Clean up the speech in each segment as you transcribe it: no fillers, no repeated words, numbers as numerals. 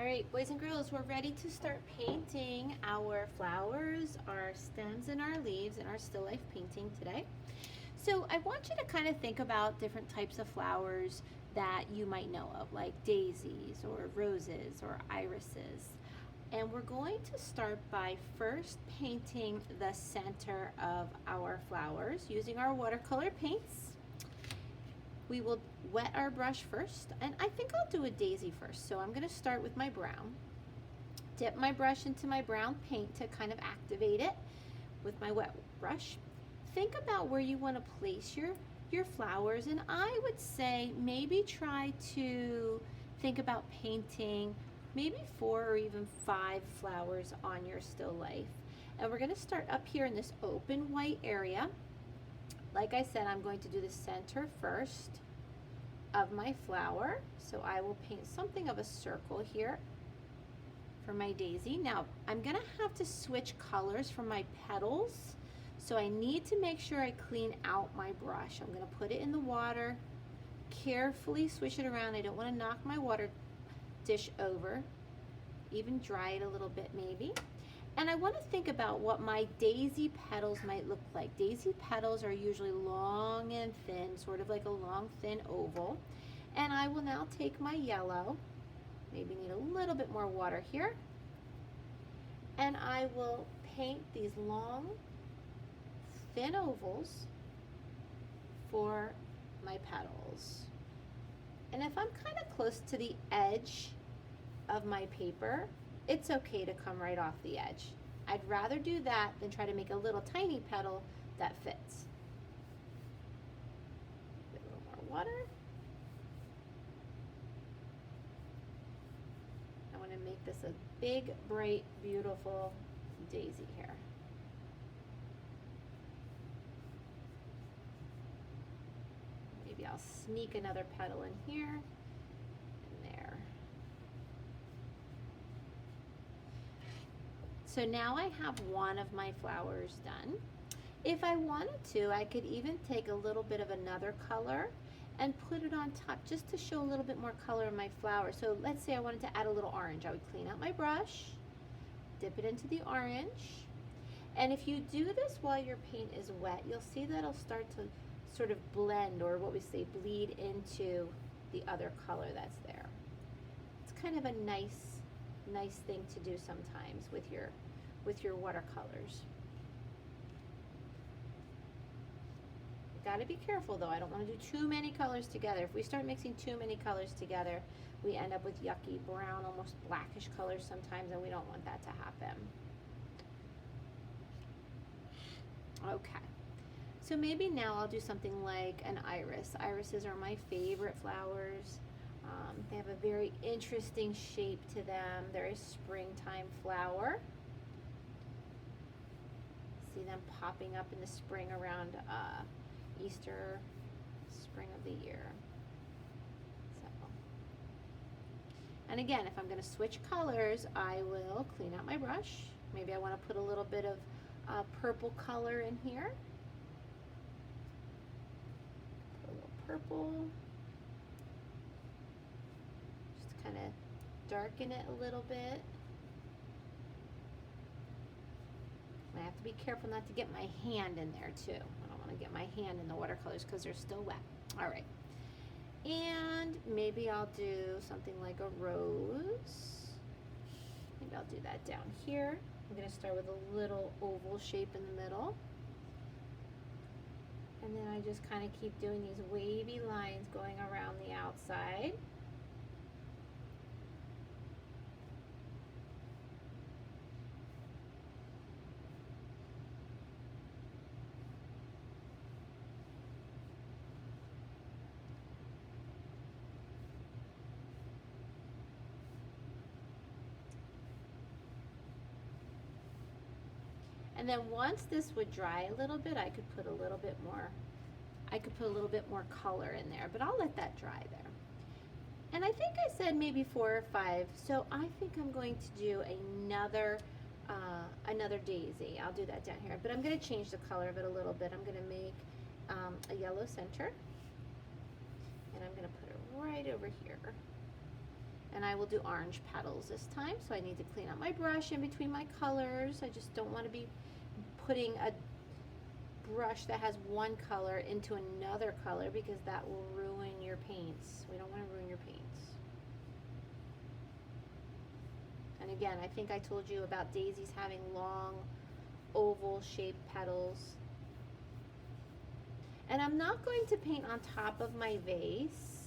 All right, boys and girls, we're ready to start painting our flowers, our stems, and our leaves in our still life painting today. So I want you to kind of think about different types of flowers that you might know of, like daisies or roses or irises. And we're going to start by first painting the center of our flowers using our watercolor paints. We will wet our brush first, and I think I'll do a daisy first. So I'm going to start with my brown. Dip my brush into my brown paint to kind of activate it with my wet brush. Think about where you want to place your flowers, and I would say maybe try to think about painting maybe 4 or even 5 flowers on your still life. And we're going to start up here in this open white area. Like I said, I'm going to do the center first of my flower. So I will paint something of a circle here for my daisy. Now I'm gonna have to switch colors for my petals. So I need to make sure I clean out my brush. I'm gonna put it in the water, carefully swish it around. I don't wanna knock my water dish over, even dry it a little bit maybe. And I want to think about what my daisy petals might look like. Daisy petals are usually long and thin, sort of like a long thin oval. And I will now take my yellow, maybe need a little bit more water here, and I will paint these long thin ovals for my petals. And if I'm kind of close to the edge of my paper, it's okay to come right off the edge. I'd rather do that than try to make a little tiny petal that fits. A little more water. I want to make this a big, bright, beautiful daisy here. Maybe I'll sneak another petal in here. So now I have one of my flowers done. If I wanted to, I could even take a little bit of another color and put it on top just to show a little bit more color in my flower. So let's say I wanted to add a little orange. I would clean out my brush, dip it into the orange. And if you do this while your paint is wet, you'll see that it'll start to sort of blend, or what we say, bleed into the other color that's there. It's kind of a nice thing to do sometimes with your watercolors. Got to be careful though. I don't want to do too many colors together. If we start mixing too many colors together, we end up with yucky brown, almost blackish colors sometimes, and we don't want that to happen. Okay. So maybe now I'll do something like an iris. Irises are my favorite flowers. They have a very interesting shape to them. They're a springtime flower. See them popping up in the spring around Easter, spring of the year. So, and again, if I'm going to switch colors, I will clean out my brush. Maybe I want to put a little bit of purple color in here. Put a little purple. Kind of darken it a little bit. I have to be careful not to get my hand in there too. I don't want to get my hand in the watercolors because they're still wet. All right. And maybe I'll do something like a rose. Maybe I'll do that down here. I'm going to start with a little oval shape in the middle. And then I just kind of keep doing these wavy lines going around the outside. And then once this would dry a little bit, I could put a little bit more color in there, but I'll let that dry there. And I think I said maybe 4 or 5, so I think I'm going to do another daisy. I'll do that down here, but I'm going to change the color of it a little bit. I'm going to make a yellow center, and I'm going to put it right over here. And I will do orange petals this time, so I need to clean out my brush in between my colors. I just don't want to be putting a brush that has one color into another color because that will ruin your paints. We don't want to ruin your paints. And again, I think I told you about daisies having long oval shaped petals. And I'm not going to paint on top of my vase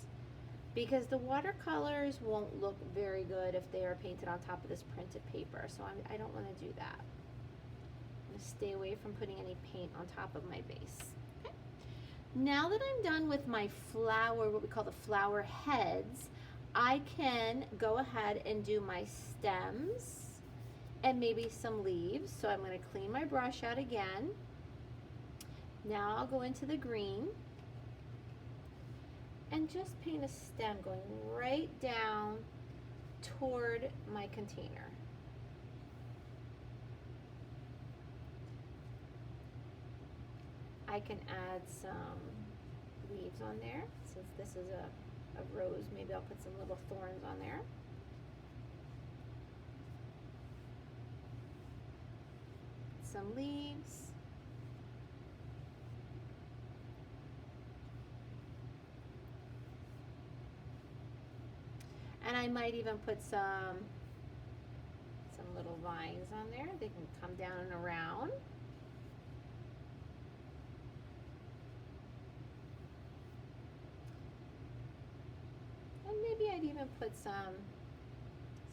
because the watercolors won't look very good if they are painted on top of this printed paper. So I don't want to do that. I'm going to stay away from putting any paint on top of my vase. Okay. Now that I'm done with my flower, what we call the flower heads, I can go ahead and do my stems and maybe some leaves. So I'm going to clean my brush out again. Now I'll go into the green and just paint a stem going right down toward my container. I can add some leaves on there. Since this is a rose, maybe I'll put some little thorns on there. Some leaves. And I might even put some little vines on there. They can come down and around. And maybe I'd even put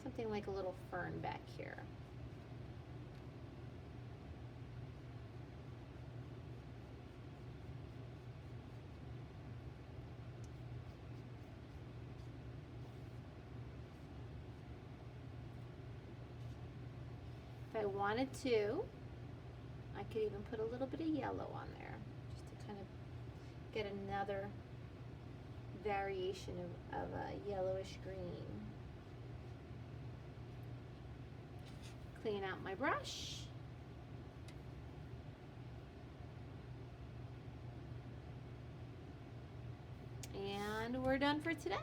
something like a little fern back here. If I wanted to, I could even put a little bit of yellow on there, just to kind of get another variation of a yellowish green. Clean out my brush. And we're done for today.